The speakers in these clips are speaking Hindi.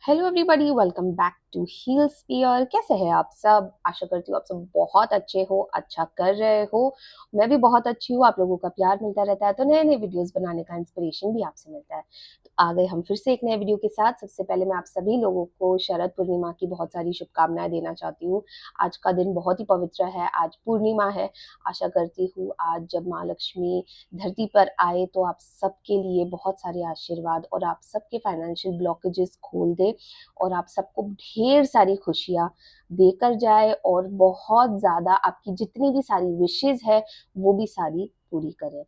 Hello everybody, welcome back to Heal Spear. कैसे हैं आप सब? आशा करती हूँ आप सब बहुत अच्छे हो, अच्छा कर रहे हो। मैं भी बहुत अच्छी हूँ। आप लोगों का प्यार मिलता रहता है तो नए नए वीडियोस बनाने का इंस्पिरेशन भी आपसे मिलता है। तो आ गए हम फिर से एक नए वीडियो के साथ। सबसे पहले मैं आप सभी लोगों को शरद पूर्णिमा की बहुत सारी शुभकामनाएं देना चाहती हूँ। आज का दिन बहुत ही पवित्र है, आज पूर्णिमा है। आशा करती हूँ आज जब माँ लक्ष्मी धरती पर आए तो आप सबके लिए बहुत सारे आशीर्वाद और आप सबके फाइनेंशियल ब्लॉकेजेस खोल दे और आप सबको ढेर सारी खुशियां देकर जाए और बहुत ज्यादा आपकी जितनी भी सारी विशेज है वो भी सारी पूरी करे।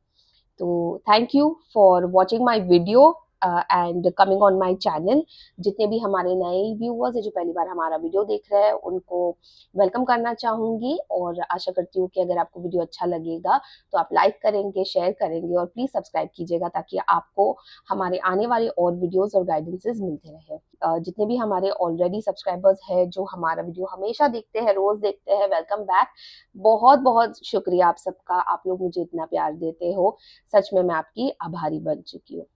तो thank you for watching my video and coming on my channel. जितने भी हमारे नए व्यूअर्स है जो पहली बार हमारा वीडियो देख रहे हैं उनको वेलकम करना चाहूंगी और आशा करती हूँ कि अगर आपको वीडियो अच्छा लगेगा तो आप लाइक करेंगे, शेयर करेंगे और प्लीज सब्सक्राइब कीजिएगा ताकि आपको हमारे आने वाले और वीडियोस और गाइडेंसेस मिलते रहे। जितने भी हमारे ऑलरेडी सब्सक्राइबर्स हैं जो हमारा वीडियो हमेशा देखते हैं, रोज देखते हैं, वेलकम बैक। बहुत बहुत शुक्रिया आप सबका, आप लोग मुझे इतना प्यार देते हो। सच में मैं आपकी आभारी बन चुकी हूँ।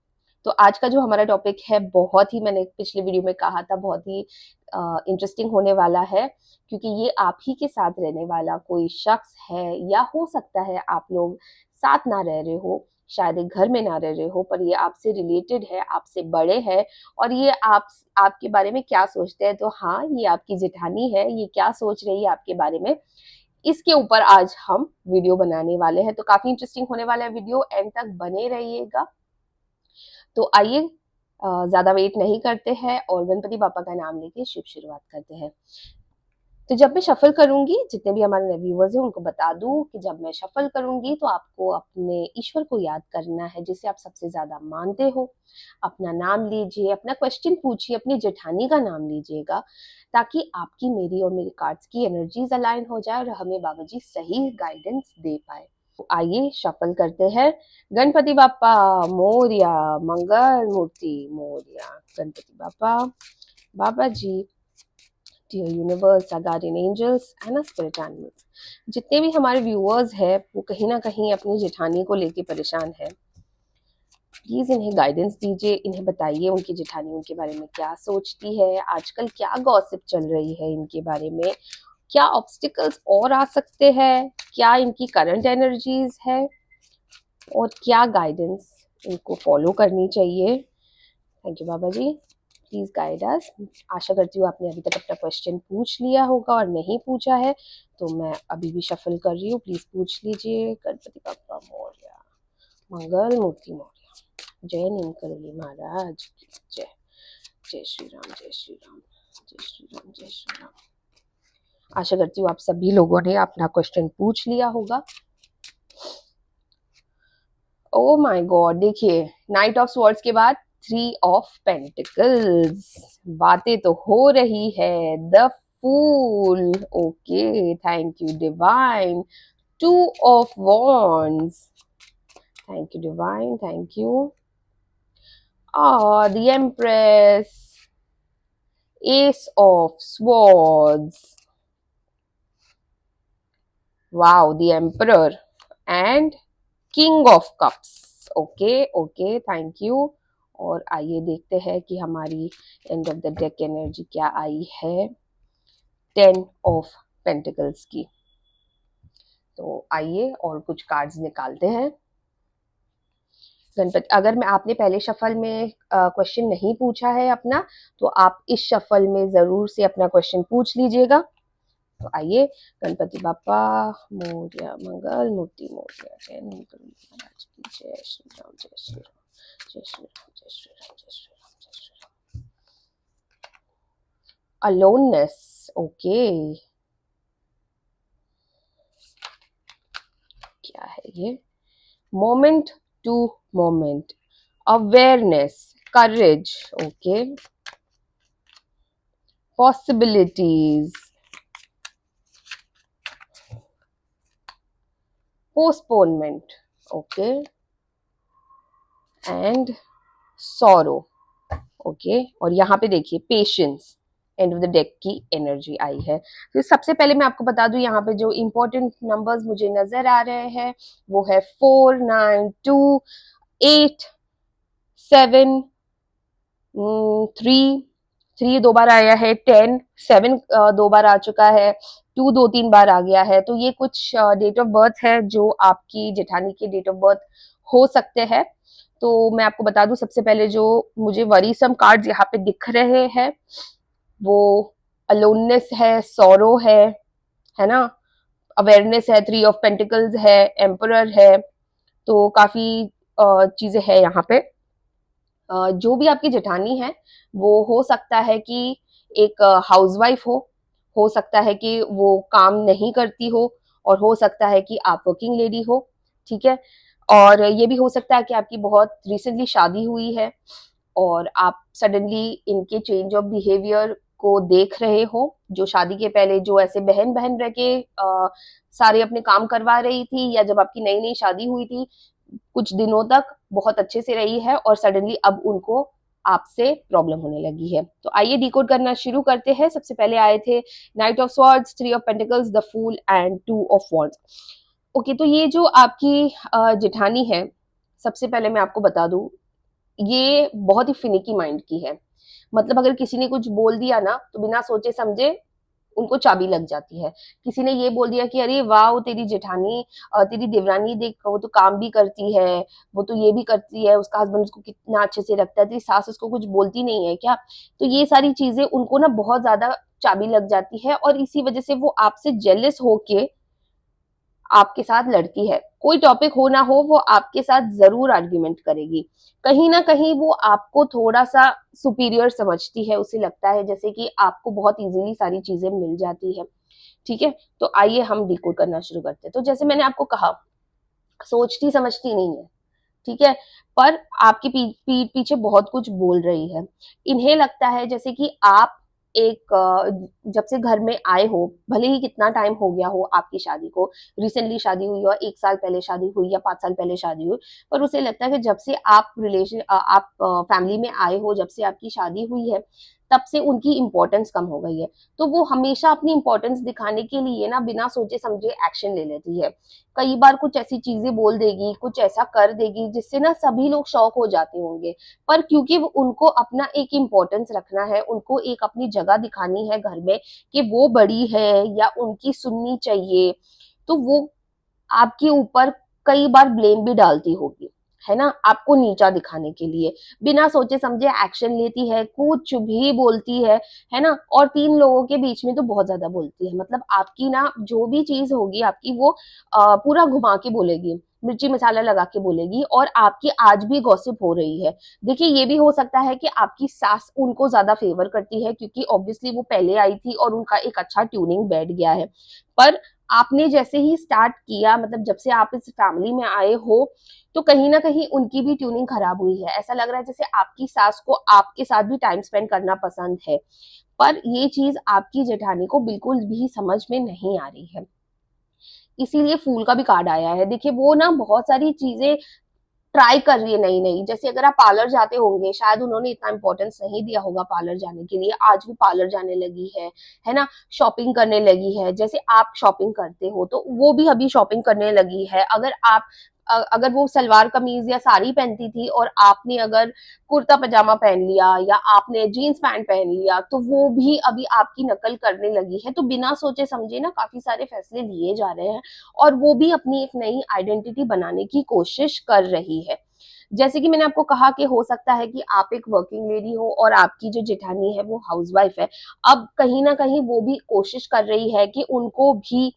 तो आज का जो हमारा टॉपिक है बहुत ही, मैंने पिछले वीडियो में कहा था, बहुत ही इंटरेस्टिंग होने वाला है क्योंकि ये आप ही के साथ रहने वाला कोई शख्स है या हो सकता है आप लोग साथ ना रह रहे हो, शायद एक घर में ना रह रहे हो, पर ये आपसे रिलेटेड है, आपसे बड़े हैं और ये आपके बारे में क्या सोचते हैं। तो हाँ, ये आपकी जेठानी है, ये क्या सोच रही है आपके बारे में, इसके ऊपर आज हम वीडियो बनाने वाले हैं। तो काफी इंटरेस्टिंग होने वाला है वीडियो, एंड तक बने रहिएगा। तो आइए ज्यादा वेट नहीं करते हैं और गणपति बापा का नाम लेके शुभ शुरुआत करते हैं। तो जब मैं शफल करूंगी, जितने भी हमारे व्यूअर्स हैं उनको बता दूं कि जब मैं शफल करूंगी तो आपको अपने ईश्वर को याद करना है जिसे आप सबसे ज्यादा मानते हो। अपना नाम लीजिए, अपना क्वेश्चन पूछिए, अपनी जेठानी का नाम लीजिएगा ताकि आपकी, मेरी और मेरे कार्ड्स की एनर्जीज अलाइन हो जाए और हमें बाबा जी सही गाइडेंस दे पाए। तो आइए शफल करते हैं। गणपति बापा मोरिया, मंगल मूर्ति मोरिया। गणपति बापा, बाबा जी, dear universe, our guardian angels and spirit animals. जितने भी हमारे व्यूअर्स हैं वो कहीं ना कहीं अपनी जेठानी को लेके परेशान है। प्लीज इन्हें गाइडेंस दीजिए, इन्हें बताइए उनकी जेठानी उनके बारे में क्या सोचती है, आजकल क्या गॉसिप चल रही है इनके बारे में, क्या ऑब्स्टिकल्स और आ सकते हैं, क्या इनकी करंट एनर्जीज है और क्या गाइडेंस इनको फॉलो करनी चाहिए। थैंक यू बाबा जी, प्लीज गाइड अस। आशा करती हूँ आपने अभी तक अपना क्वेश्चन पूछ लिया होगा और नहीं पूछा है तो मैं अभी भी शफल कर रही हूँ, प्लीज पूछ लीजिए। गणपति बाप्पा मोरया, मंगल मूर्ति मोरया, जय नीलकंठी महाराज की जय। जय श्री राम, जय श्री राम, जय श्री राम, जय श्री राम। आशा करती हूँ आप सभी लोगों ने अपना क्वेश्चन पूछ लिया होगा। ओ माय गॉड, देखिए नाइट ऑफ स्वॉर्ड्स के बाद 3 ऑफ पेंटिकल्स। बातें तो हो रही है। The fool, okay, thank you divine. 2 of wands, thank you divine, thank you. The empress, ace of swords, wow, the emperor and king of cups. Okay okay, thank you. और आइए देखते हैं कि हमारी end of the deck energy क्या आई है 10 ऑफ पेंटिकल्स की। तो आइए और कुछ कार्ड्स निकालते हैं। गणपति, अगर मैं आपने पहले शफल में क्वेश्चन नहीं पूछा है अपना तो आप इस शफल में जरूर से अपना क्वेश्चन पूछ लीजिएगा। तो आइए, गणपति बापा मोरया, मंगल मूर्ति मोरया, जय नीलकंठी महाराज की जय। श्री राम, जय श्री राम, जय श्री राम, जय श्री राम, जय श्री राम, जय श्री राम। अलोननेस, ओके, क्या है ये? Moment to moment, awareness, courage, okay, possibilities, postponement, okay, and sorrow, okay. और यहाँ पे देखिए patience, end of the deck की एनर्जी आई है। तो सबसे पहले मैं आपको बता दूं यहाँ पे जो इंपॉर्टेंट नंबर्स मुझे नजर आ रहे हैं वो है 4, 9, 2, 8, 7, 3, 3 2 बार आया है, 10 7 2 बार आ चुका है, 2 2-3 बार आ गया है। तो ये कुछ डेट ऑफ बर्थ है जो आपकी जेठानी के डेट ऑफ बर्थ हो सकते हैं। तो मैं आपको बता दूं, सबसे पहले जो मुझे वरीसम कार्ड्स यहाँ पे दिख रहे हैं वो अलोननेस है, सौरो है ना, अवेयरनेस है, 3 ऑफ पेंटिकल्स है, एम्परर है। तो काफी चीजें हैं यहाँ पे। जो भी आपकी जेठानी है वो हो सकता है कि एक हाउसवाइफ हो सकता है कि वो काम नहीं करती हो, और हो सकता है कि आप वर्किंग लेडी हो, ठीक है। और ये भी हो सकता है कि आपकी बहुत रिसेंटली शादी हुई है और आप सडनली इनके चेंज ऑफ बिहेवियर को देख रहे हो। जो शादी के पहले जो ऐसे बहन बहन रह के सारे अपने काम करवा रही थी, या जब आपकी नई नई शादी हुई थी कुछ दिनों तक बहुत अच्छे से रही है, और सडनली अब उनको आपसे प्रॉब्लम होने लगी है। तो आइए डिकोड करना शुरू करते हैं। सबसे पहले आए थे knight of swords, 3 of pentacles, the fool and 2 of wands. Okay, तो ये जो आपकी जेठानी है, सबसे पहले मैं आपको बता दूं, ये बहुत ही फिनिकी माइंड की है। मतलब अगर किसी ने कुछ बोल दिया ना तो बिना सोचे समझे उनको चाबी लग जाती है। किसी ने ये बोल दिया कि अरे वाह तेरी जेठानी, तेरी देवरानी देख, वो तो काम भी करती है, वो तो ये भी करती है, उसका हस्बैंड उसको कितना अच्छे से रखता है, तेरी सास उसको कुछ बोलती नहीं है क्या। तो ये सारी चीजें उनको ना बहुत ज्यादा चाबी लग जाती है, और इसी वजह से वो आपसे जेलस होके आपके साथ लड़ती है। कोई टॉपिक हो ना हो वो आपके साथ जरूर आर्ग्यूमेंट करेगी। कहीं ना कहीं वो आपको थोड़ा सा सुपीरियर समझती है, उसे लगता है जैसे कि आपको बहुत इजीली सारी चीजें मिल जाती है, ठीक है। तो आइए हम डिकोड करना शुरू करते हैं। तो जैसे मैंने आपको कहा, सोचती समझती नहीं है, ठीक है, पर आपकी पीठ पीछे बहुत कुछ बोल रही है। इन्हें लगता है जैसे कि आप एक जब से घर में आए हो, भले ही कितना टाइम हो गया हो आपकी शादी को, रिसेंटली शादी हुई हो, 1 साल पहले शादी हुई या 5 साल पहले शादी हुई, पर उसे लगता है कि जब से आप आप फैमिली में आए हो, जब से आपकी शादी हुई है, तब से उनकी इंपॉर्टेंस कम हो गई है। तो वो हमेशा अपनी इंपॉर्टेंस दिखाने के लिए ना बिना सोचे समझे एक्शन ले लेती है। कई बार कुछ ऐसी चीजें बोल देगी, कुछ ऐसा कर देगी जिससे ना सभी लोग शॉक हो जाते होंगे, पर क्योंकि वो उनको अपना एक इम्पोर्टेंस रखना है, उनको एक अपनी जगह दिखानी है घर में कि वो बड़ी है या उनकी सुननी चाहिए, तो वो आपके ऊपर कई बार ब्लेम भी डालती होगी, है ना, आपको नीचा दिखाने के लिए। बिना सोचे समझे एक्शन लेती है, कुछ भी बोलती है ना। और 3 लोगों के बीच में तो बहुत ज्यादा बोलती है। मतलब आपकी ना जो भी चीज होगी आपकी, वो पूरा घुमा के बोलेगी, मिर्ची मसाला लगा के बोलेगी, और आपकी आज भी गॉसिप हो रही है। देखिए, ये भी हो सकता है कि आपकी सास उनको ज्यादा फेवर करती है, क्योंकि ऑब्वियसली वो पहले आई थी और उनका एक अच्छा ट्यूनिंग बैठ गया है। पर आपने जैसे ही स्टार्ट किया, मतलब जब से आप इस फैमिली में आए हो, तो कहीं ना कहीं उनकी भी ट्यूनिंग खराब हुई है। ऐसा लग रहा है जैसे आपकी सास को आपके साथ भी टाइम स्पेंड करना पसंद है, पर ये चीज आपकी जेठानी को बिल्कुल भी समझ में नहीं आ रही है। इसीलिए फूल का भी कार्ड आया है। देखिए, वो ना बहुत सारी चीजें ट्राई कर रही है नई नई। जैसे अगर आप पार्लर जाते होंगे, शायद उन्होंने इतना इंपॉर्टेंस नहीं दिया होगा पार्लर जाने के लिए, आज वो पार्लर जाने लगी है ना। शॉपिंग करने लगी है, जैसे आप शॉपिंग करते हो तो वो भी अभी शॉपिंग करने लगी है। अगर आप अगर वो सलवार कमीज या साड़ी पहनती थी और आपने अगर कुर्ता पजामा पहन लिया या आपने जीन्स पैंट पहन लिया, तो वो भी अभी आपकी नकल करने लगी है। तो बिना सोचे समझे ना काफी सारे फैसले लिए जा रहे हैं, और वो भी अपनी एक नई आइडेंटिटी बनाने की कोशिश कर रही है। जैसे कि मैंने आपको कहा कि हो सकता है कि आप एक वर्किंग लेडी हो और आपकी जो जेठानी है वो हाउसवाइफ है। अब कहीं ना कहीं वो भी कोशिश कर रही है कि उनको भी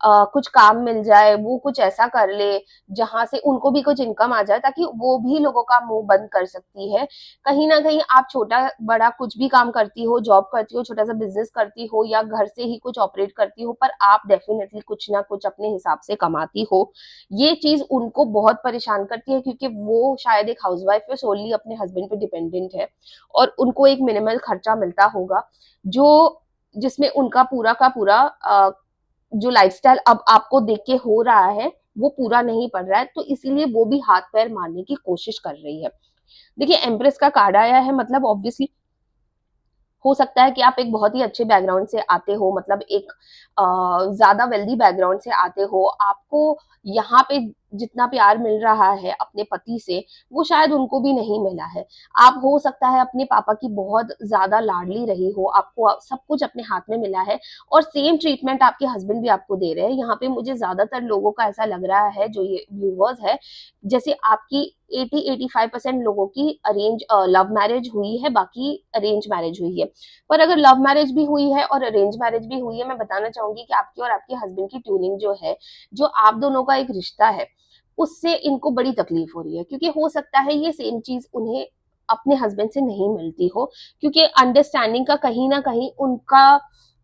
कुछ काम मिल जाए, वो कुछ ऐसा कर ले जहां से उनको भी कुछ इनकम आ जाए, ताकि वो भी लोगों का मुंह बंद कर सकती है। कहीं ना कहीं आप छोटा बड़ा कुछ भी काम करती हो, जॉब करती हो, छोटा सा बिजनेस करती हो, या घर से ही कुछ ऑपरेट करती हो, पर आप डेफिनेटली कुछ ना कुछ अपने हिसाब से कमाती हो। ये चीज उनको बहुत परेशान करती है, क्योंकि वो शायद एक हाउसवाइफ है, सोनली अपने हस्बैंड पे डिपेंडेंट है, और उनको एक मिनिमल खर्चा मिलता होगा, जो जिसमें उनका पूरा का पूरा जो लाइफस्टाइल अब आपको देख के हो रहा है वो पूरा नहीं पड़ रहा है। तो इसीलिए वो भी हाथ पैर मारने की कोशिश कर रही है। देखिए, एम्प्रेस का कार्ड आया है, मतलब ऑब्वियसली हो सकता है कि आप एक बहुत ही अच्छे बैकग्राउंड से आते हो, मतलब एक ज्यादा वेल्दी बैकग्राउंड से आते हो। आपको यहाँ पे जितना प्यार मिल रहा है अपने पति से, वो शायद उनको भी नहीं मिला है। आप हो सकता है अपने पापा की बहुत ज्यादा लाडली रही हो, आपको सब कुछ अपने हाथ में मिला है और सेम ट्रीटमेंट आपके हस्बैंड भी आपको दे रहे हैं। यहाँ पे मुझे ज्यादातर लोगों का ऐसा लग रहा है, जो ये व्यूवर्स है, जैसे आपकी 80-85% लोगों की अरेंज लव मैरिज हुई है, बाकी अरेंज मैरिज हुई है। पर अगर लव मैरिज भी हुई है और अरेंज मैरिज भी हुई है, मैं बताना चाहूंगी कि आपकी और आपके हस्बैंड की ट्यूनिंग जो है, जो आप दोनों का एक रिश्ता है, उससे इनको बड़ी तकलीफ हो रही है, क्योंकि हो सकता है ये सेम चीज उन्हें अपने हस्बैंड से नहीं मिलती हो, क्योंकि अंडरस्टैंडिंग का कहीं ना कहीं उनका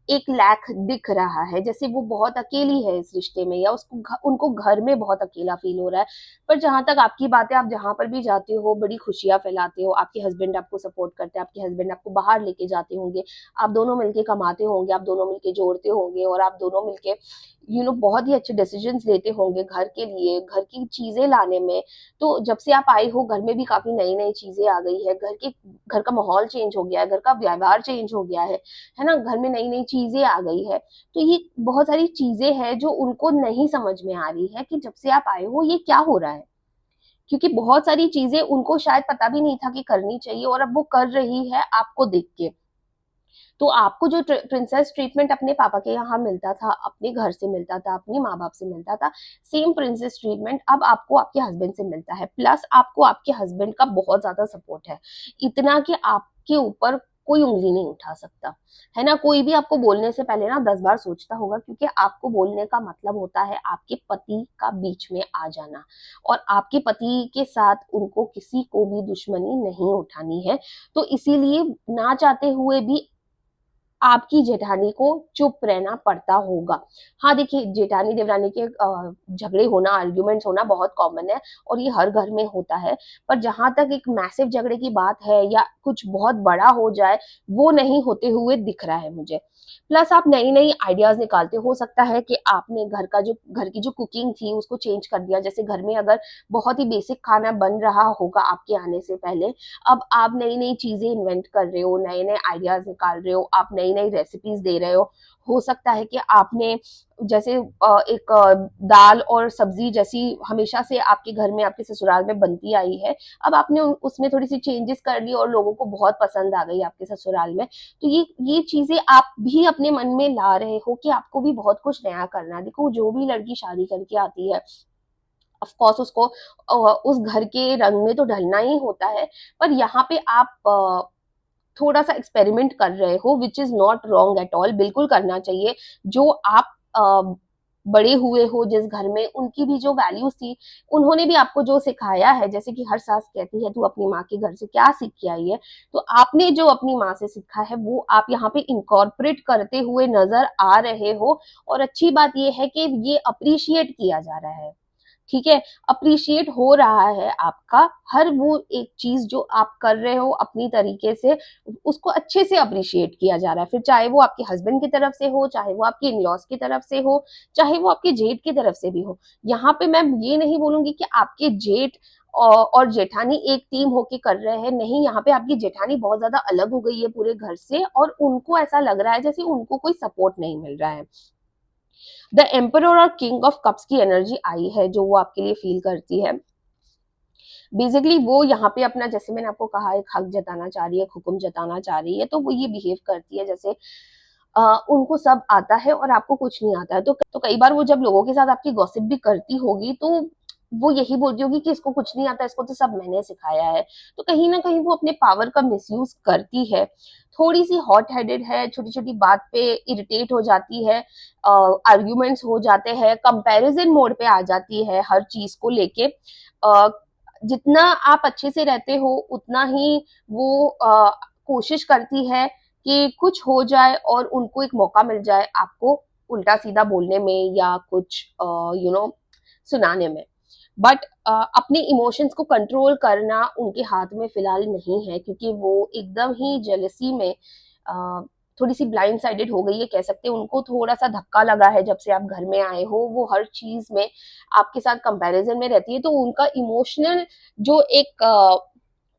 एक लैक दिख रहा है, जैसे वो बहुत अकेली है इस रिश्ते में, या उनको घर में बहुत अकेला फील हो रहा है। पर जहां तक आपकी बात है, आप जहां पर भी जाते हो बड़ी खुशियां फैलाते हो, आपके हस्बैंड आपको सपोर्ट करते हैं, आपके हस्बैंड आपको बाहर लेके जाते होंगे, आप दोनों मिलके कमाते होंगे, आप दोनों मिलके जोड़ते होंगे, और आप दोनों मिलके बहुत ही अच्छे डिसीजंस लेते होंगे घर के लिए, घर की चीजें लाने में। तो जब से आप आए हो, घर में भी काफी नई नई चीजें आ गई है, घर का माहौल चेंज हो गया है, घर का व्यवहार चेंज हो गया है ना, घर में नई नई चीजें आ गई है। तो ये बहुत सारी चीजें हैं जो उनको नहीं समझ में आ रही है कि जब से आप आए हो ये क्या हो रहा है, क्योंकि बहुत सारी चीजें उनको शायद पता भी नहीं था कि करनी चाहिए, और अब वो कर रही है आपको देख के। तो आपको जो प्रिंसेस ट्रीटमेंट अपने पापा के यहाँ मिलता था, अपने घर से मिलता था, अपने माँ बाप से मिलता था, सेम प्रिंसेस ट्रीटमेंट अब आपको आपके हस्बैंड से मिलता है। प्लस आपको आपके हस्बैंड का बहुत ज्यादा सपोर्ट है, इतना कि आपके ऊपर कोई उंगली नहीं उठा सकता, है ना। कोई भी आपको बोलने से पहले ना 10 बार सोचता होगा, क्योंकि आपको बोलने का मतलब होता है आपके पति का बीच में आ जाना, और आपके पति के साथ उनको किसी को भी दुश्मनी नहीं उठानी है। तो इसीलिए ना चाहते हुए भी आपकी जेठानी को चुप रहना पड़ता होगा। हाँ, देखिए, जेठानी देवरानी के झगड़े होना, आर्ग्यूमेंट्स होना बहुत कॉमन है, और ये हर घर में होता है। पर जहां तक एक मैसिव झगड़े की बात है, या कुछ बहुत बड़ा हो जाए, वो नहीं होते हुए दिख रहा है मुझे। प्लस आप नई नई आइडियाज निकालते हो सकता है कि आपने घर की जो कुकिंग थी उसको चेंज कर दिया। जैसे घर में अगर बहुत ही बेसिक खाना बन रहा होगा आपके आने से पहले, अब आप नई नई चीजें इन्वेंट कर रहे हो, नए नए आइडियाज निकाल रहे हो, आप नई नई रेसिपीज दे रहे हो सकता है कि आपने जैसे एक दाल और सब्जी जैसी हमेशा से आपके घर में, आपके ससुराल में बनती आई है, अब आपने उसमें थोड़ी सी चेंजेस कर ली और लोगों को बहुत पसंद आ गई आपके ससुराल में। तो ये चीजें आप भी अपने मन में ला रहे हो कि आपको भी बहुत कुछ नया करना है। देखो, जो भी लड़की शादी करके आती है, ऑफ कोर्स उसको उस घर के रंग में तो ढलना ही होता है। पर यहाँ पे आप थोड़ा सा एक्सपेरिमेंट कर रहे हो, which is not wrong at all, बिल्कुल करना चाहिए। जो आप बड़े हुए हो जिस घर में, उनकी भी जो वैल्यूज थी, उन्होंने भी आपको जो सिखाया है, जैसे कि हर सास कहती है तू अपनी माँ के घर से क्या सीख के आई है, तो आपने जो अपनी माँ से सीखा है वो आप यहाँ पे इनकॉर्पोरेट करते हुए नजर आ रहे हो। और अच्छी बात ये है कि ये अप्रिशिएट किया जा रहा है, ठीक है, अप्रिशिएट हो रहा है आपका हर वो एक चीज जो आप कर रहे हो अपनी तरीके से, उसको अच्छे से अप्रिशिएट किया जा रहा है। फिर चाहे वो आपके हस्बैंड की तरफ से हो, चाहे वो आपके इन-लॉज की तरफ से हो, चाहे वो आपके जेठ की तरफ से भी हो। यहाँ पे मैं ये नहीं बोलूंगी कि आपके जेठ और जेठानी एक टीम होके कर रहे हैं, नहीं, यहाँ पे आपकी जेठानी बहुत ज्यादा अलग हो गई है पूरे घर से, और उनको ऐसा लग रहा है जैसे उनको कोई सपोर्ट नहीं मिल रहा है। द एम्परर और किंग ऑफ कप्स की एनर्जी आई है जो वो आपके लिए फील करती है। बेसिकली वो यहाँ पे अपना, जैसे मैंने आपको कहा, एक हक जताना चाह रही है, हुक्म जताना चाह रही है, तो वो ये बिहेव करती है जैसे उनको सब आता है और आपको कुछ नहीं आता है। तो कई बार वो जब लोगों के साथ आपकी गॉसिप भी करती होगी, तो वो यही बोलती होगी कि इसको कुछ नहीं आता, इसको तो सब मैंने सिखाया है। तो कहीं ना कहीं वो अपने पावर का मिसयूज करती है, थोड़ी सी हॉट हेडेड है, छोटी छोटी बात पे इरिटेट हो जाती है, आर्ग्यूमेंट्स हो जाते हैं, कंपैरिजन मोड पे आ जाती है हर चीज को लेके। जितना आप अच्छे से रहते हो उतना ही वो कोशिश करती है कि कुछ हो जाए और उनको एक मौका मिल जाए आपको उल्टा सीधा बोलने में या कुछ सुनाने में। बट अपने इमोशंस को कंट्रोल करना उनके हाथ में फिलहाल नहीं है, क्योंकि वो एकदम ही जेलसी में थोड़ी सी ब्लाइंड साइडेड हो गई है, कह सकते हैं। उनको थोड़ा सा धक्का लगा है जब से आप घर में आए हो, वो हर चीज में आपके साथ कंपैरिजन में रहती है, तो उनका इमोशनल जो एक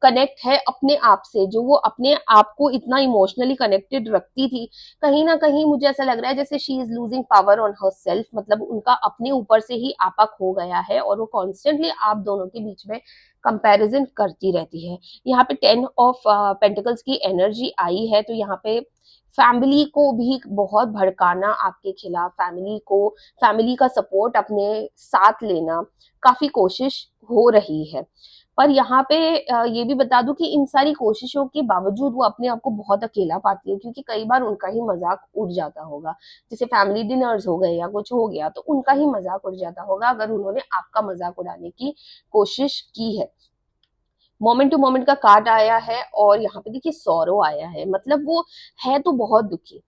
कनेक्ट है अपने आप से, जो वो अपने आप को इतना इमोशनली कनेक्टेड रखती थी, कहीं ना कहीं मुझे ऐसा लग रहा है जैसे she is losing power on her self, मतलब उनका अपने ऊपर से ही आपा खो गया है और वो कॉन्स्टेंटली आप दोनों के बीच में कंपैरिजन करती रहती है। यहाँ पे 10 ऑफ पेंटिकल्स की एनर्जी आई है, तो यहाँ पे फैमिली को भी बहुत भड़काना आपके खिलाफ, फैमिली का सपोर्ट अपने साथ लेना, काफी कोशिश हो रही है। पर यहाँ पे ये भी बता दूं कि इन सारी कोशिशों के बावजूद वो अपने आप को बहुत अकेला पाती है, क्योंकि कई बार उनका ही मजाक उड़ जाता होगा, जैसे फैमिली डिनर्स हो गए या कुछ हो गया तो उनका ही मजाक उड़ जाता होगा अगर उन्होंने आपका मजाक उड़ाने की कोशिश की है। मोमेंट टू मोमेंट का कार्ड आया है और यहाँ पे देखिए सौरो आया है, मतलब वो है तो बहुत दुखी,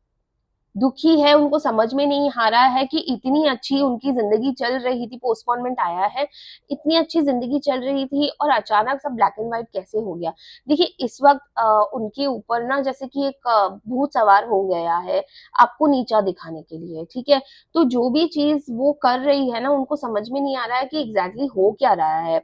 दुखी है, उनको समझ में नहीं आ रहा है कि इतनी अच्छी उनकी जिंदगी चल रही थी, पोस्टपोनमेंट आया है, इतनी अच्छी जिंदगी चल रही थी और अचानक सब ब्लैक एंड व्हाइट कैसे हो गया। देखिए इस वक्त उनके ऊपर ना जैसे कि एक भूत सवार हो गया है आपको नीचा दिखाने के लिए, ठीक है। तो जो भी चीज वो कर रही है ना, उनको समझ में नहीं आ रहा है कि एग्जैक्टली हो क्या रहा है।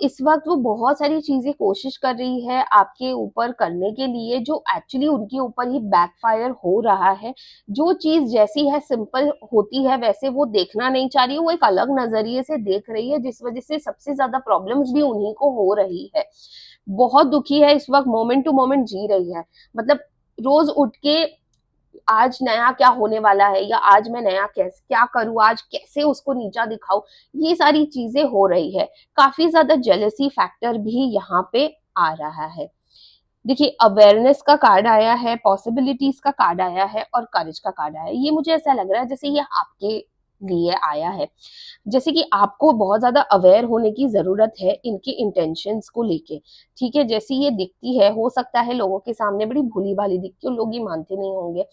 इस वक्त वो बहुत सारी चीजें कोशिश कर रही है आपके ऊपर करने के लिए, जो एक्चुअली उनके ऊपर ही बैकफायर हो रहा है। जो चीज जैसी है सिंपल होती है वैसे वो देखना नहीं चाह रही है, वो एक अलग नजरिए से देख रही है, जिस वजह से सबसे ज्यादा प्रॉब्लम्स भी उन्हीं को हो रही है। बहुत दुखी है इस वक्त, मोमेंट टू मोमेंट जी रही है, मतलब रोज उठ के आज नया क्या होने वाला है, या आज मैं नया कैसे क्या करूं, आज कैसे उसको नीचा दिखाऊं, ये सारी चीजें हो रही है। काफी ज्यादा जेलसी फैक्टर भी यहाँ पे आ रहा है। देखिए अवेयरनेस का कार्ड आया है, पॉसिबिलिटीज का कार्ड आया है और करेज का कार्ड आया है। ये मुझे ऐसा लग रहा है जैसे ये आपके लिए आया है, जैसे कि आपको बहुत ज्यादा अवेयर होने की जरूरत है इनके इंटेंशंस को लेके, ठीक है। जैसी ये दिखती है, हो सकता है लोगों के सामने बड़ी भोली भाली दिखती हो, लोग ये मानते नहीं होंगे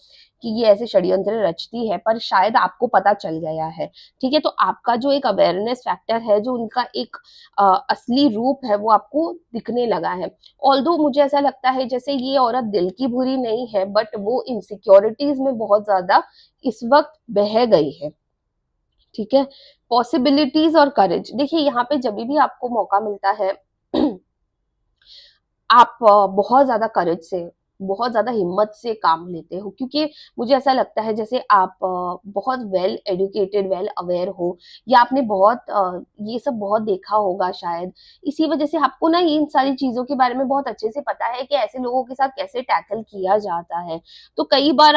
कि ये ऐसे षड्यंत्र रचती है, पर शायद आपको पता चल गया है, ठीक है। तो आपका जो एक अवेयरनेस फैक्टर है, जो उनका एक असली रूप है, वो आपको दिखने लगा है। ऑल्दो मुझे ऐसा लगता है जैसे ये औरत दिल की बुरी नहीं है, बट वो इनसिक्योरिटीज में बहुत ज्यादा इस वक्त बह गई है, ठीक है। पॉसिबिलिटीज और करेज, देखिए यहाँ पे जब भी आपको मौका मिलता है आप बहुत ज्यादा करेज से, बहुत ज्यादा हिम्मत से काम लेते हो, क्योंकि मुझे ऐसा लगता है जैसे आप बहुत वेल एडुकेटेड, वेल अवेयर हो, या आपने बहुत ये सब बहुत देखा होगा शायद, इसी वजह से आपको ना इन सारी चीजों के बारे में बहुत अच्छे से पता है कि ऐसे लोगों के साथ कैसे टैकल किया जाता है। तो कई बार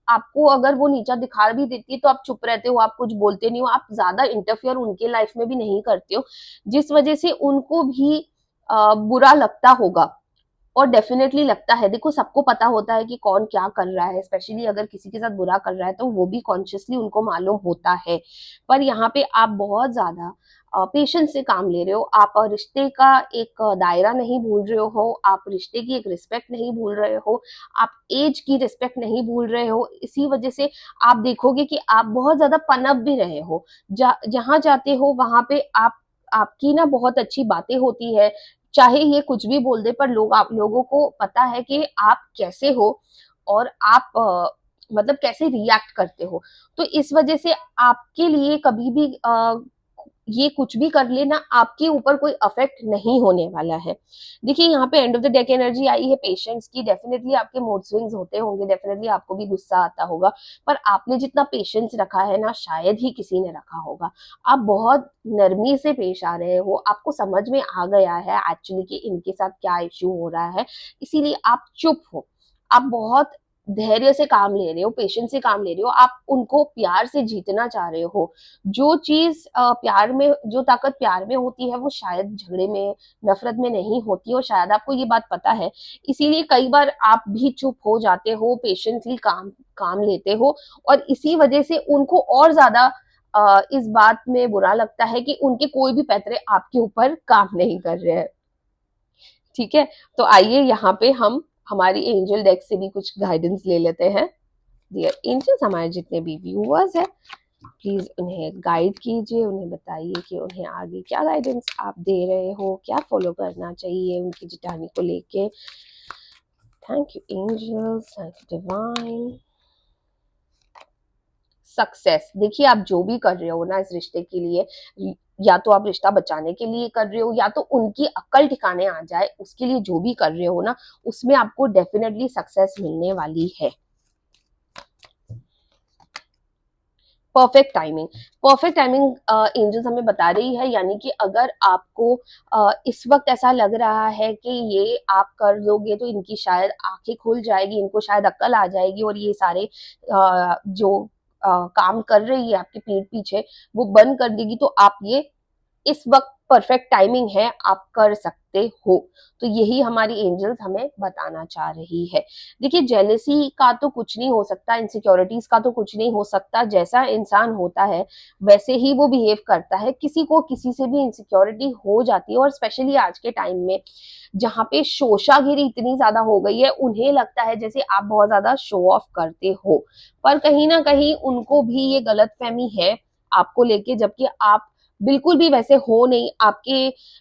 आपको अगर वो नीचा दिखा भी देती है तो आप चुप रहते हो, आप कुछ बोलते नहीं हो, आप ज्यादा इंटरफियर उनके लाइफ में भी नहीं करते हो, जिस वजह से उनको भी बुरा लगता होगा। और डेफिनेटली लगता है, देखो सबको पता होता है कि कौन क्या कर रहा है, स्पेशली अगर किसी के साथ बुरा कर रहा है तो वो भी कॉन्शियसली उनको मालूम होता है। पर यहाँ पे आप बहुत ज्यादा पेशेंस से काम ले रहे हो, आप रिश्ते का एक दायरा नहीं भूल रहे हो, आप रिश्ते की एक रिस्पेक्ट नहीं भूल रहे हो, आप एज की रिस्पेक्ट नहीं भूल रहे हो। इसी वजह से आप देखोगे कि आप बहुत ज्यादा पनप भी रहे हो, जहां जाते हो वहां पे आपकी ना बहुत अच्छी बातें होती है, चाहे ये कुछ भी बोल दे, पर आप लोगों को पता है कि आप कैसे हो और आप मतलब कैसे रिएक्ट करते हो। तो इस वजह से आपके लिए कभी भी ये कुछ भी कर लेना, आपके ऊपर कोई अफेक्ट नहीं होने वाला है। देखिए यहाँ पे end of the deck energy आई है पेशेंस की, डेफिनेटली आपके मूड स्विंग्स होते होंगे, डेफिनेटली आपको भी गुस्सा आता होगा, पर आपने जितना पेशेंस रखा है ना शायद ही किसी ने रखा होगा। आप बहुत नरमी से पेश आ रहे हो, आपको समझ में आ गया है एक्चुअली कि इनके साथ क्या इश्यू हो रहा है, इसीलिए आप चुप हो, आप बहुत धैर्य से काम ले रहे हो, पेशेंस से काम ले रहे हो, आप उनको प्यार से जीतना चाह रहे हो। जो चीज प्यार में, जो ताकत प्यार में होती है वो शायद झगड़े में, नफरत में नहीं होती, और शायद आपको ये बात पता है, इसीलिए कई बार आप भी चुप हो जाते हो, पेशेंटली काम काम लेते हो, और इसी वजह से उनको और ज्यादा इस बात में बुरा लगता है कि उनके कोई भी पैतरे आपके ऊपर काम नहीं कर रहे हैं, ठीक है। तो आइए यहाँ पे हम हमारी एंजल डेक से भी कुछ गाइडेंस ले लेते हैं। डियर एंजल्स, हमारे जितने भी व्यूअर्स हैं प्लीज उन्हें गाइड कीजिए, उन्हें बताइए कि उन्हें आगे क्या गाइडेंस आप दे रहे हो, क्या फॉलो करना चाहिए उनकी जिटानी को लेके। Thank you angels, thank you divine. Success, देखिए आप जो भी कर रहे हो ना इस रिश्ते के लिए, या तो आप रिश्ता बचाने के लिए कर रहे हो या तो उनकी अक्ल ठिकाने आ जाए, उसके लिए जो भी कर रहे हो ना, उसमें आपको डेफिनेटली सक्सेस मिलने वाली है। Perfect timing, perfect timing angels हमें बता रही है, यानी कि अगर आपको इस वक्त ऐसा लग रहा है कि ये आप कर लोगे तो इनकी शायद आंखें खुल जाएगी, इनको शायद अक्ल आ जाएगी और ये सारे जो काम कर रही है आपके पीठ पीछे वो बंद कर देगी, तो आप ये इस वक्त परफेक्ट टाइमिंग है, आप कर सकते हो। तो यही हमारी एंजल्स हमें बताना चाह रही है। देखिए, जेलेसी का तो कुछ नहीं हो सकता, इनसिक्योरिटीज का तो कुछ नहीं हो सकता, जैसा इंसान होता है वैसे ही वो बिहेव करता है। किसी को किसी से भी इनसिक्योरिटी हो जाती है, और स्पेशली आज के टाइम में जहाँ पे शोशागिरी इतनी ज्यादा हो गई है, उन्हें लगता है जैसे आप बहुत ज्यादा शो ऑफ करते हो, पर कहीं ना कहीं उनको भी ये गलतफहमी है आपको लेके, जबकि आप बिल्कुल भी वैसे हो नहीं।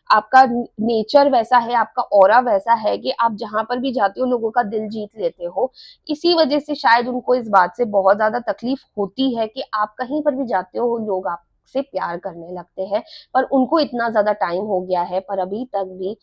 आपका नेचर वैसा है, आपका ऑरा वैसा है कि आप जहां पर भी जाते हो लोगों का दिल जीत लेते हो। इसी वजह से शायद उनको इस बात से बहुत ज्यादा तकलीफ होती है कि आप कहीं पर भी जाते हो लोग आपसे प्यार करने लगते हैं, पर उनको इतना ज्यादा टाइम हो गया है पर अभी तक भी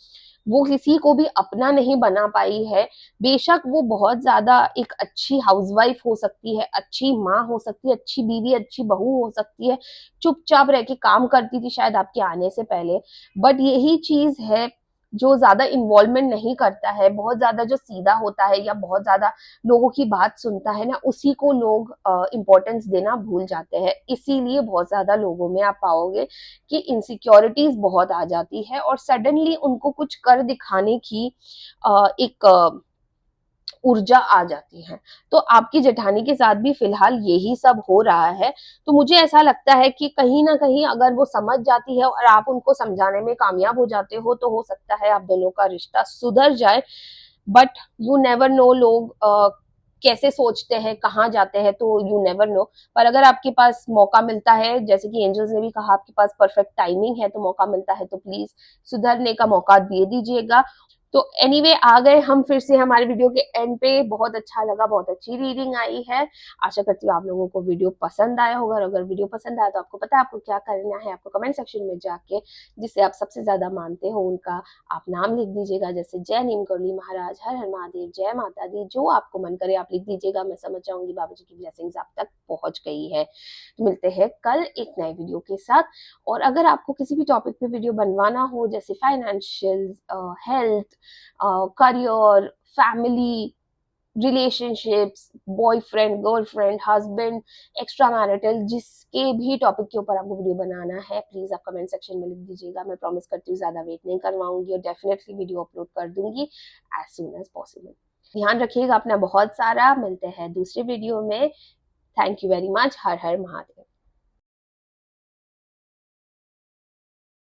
वो किसी को भी अपना नहीं बना पाई है। बेशक वो बहुत ज्यादा एक अच्छी हाउसवाइफ हो सकती है, अच्छी माँ हो सकती है, अच्छी बीवी, अच्छी बहू हो सकती है, चुपचाप रह के काम करती थी शायद आपके आने से पहले, बट यही चीज है जो ज्यादा इन्वॉल्वमेंट नहीं करता है, बहुत ज्यादा जो सीधा होता है या बहुत ज्यादा लोगों की बात सुनता है ना, उसी को लोग इम्पोर्टेंस देना भूल जाते हैं। इसीलिए बहुत ज्यादा लोगों में आप पाओगे कि इनसिक्योरिटीज बहुत आ जाती है और सडनली उनको कुछ कर दिखाने की एक ऊर्जा आ जाती है। तो आपकी जेठानी के साथ भी फिलहाल यही सब हो रहा है। तो मुझे ऐसा लगता है कि कहीं ना कहीं अगर वो समझ जाती है और आप उनको समझाने में कामयाब हो जाते हो तो हो सकता है आप दोनों का रिश्ता सुधर जाए। बट यू नेवर नो, लोग कैसे सोचते हैं, कहाँ जाते हैं, तो यू नेवर नो। पर अगर आपके पास मौका मिलता है, जैसे कि एंजल्स ने भी कहा आपके पास परफेक्ट टाइमिंग है, तो मौका मिलता है तो प्लीज सुधरने का मौका दे दीजिएगा। तो एनीवे आ गए हम फिर से हमारे वीडियो के एंड पे। बहुत अच्छा लगा, बहुत अच्छी रीडिंग आई है। आशा करती हूँ आप लोगों को वीडियो पसंद आया होगा, और अगर वीडियो पसंद आया तो आपको पता है आपको क्या करना है। आपको कमेंट सेक्शन में जाके जिसे आप सबसे ज्यादा मानते हो उनका आप नाम लिख दीजिएगा, जैसे जय नीम करली महाराज, हर हर महादेव, जय माता दी, जो आपको मन करे आप लिख दीजिएगा। मैं समझ जाऊंगी बाबा जी की ब्लेसिंग्स आप तक पहुंच गई है। तो मिलते हैं कल एक नए वीडियो के साथ। और अगर आपको किसी भी टॉपिक पे वीडियो बनवाना हो, जैसे financial, health, career, family, relationships, boyfriend, girlfriend, husband, extra marital, जिसके भी टॉपिक के ऊपर आपको वीडियो बनाना है, प्लीज आप कमेंट सेक्शन में लिख दीजिएगा। मैं प्रॉमिस करती हूँ ज्यादा वेट नहीं करवाऊंगी और डेफिनेटली वीडियो अपलोड कर दूंगी एज सुन एज पॉसिबल। ध्यान रखिएगा अपना बहुत सारा। मिलते हैं दूसरे वीडियो में। Thank you very much. Her her Mahadev.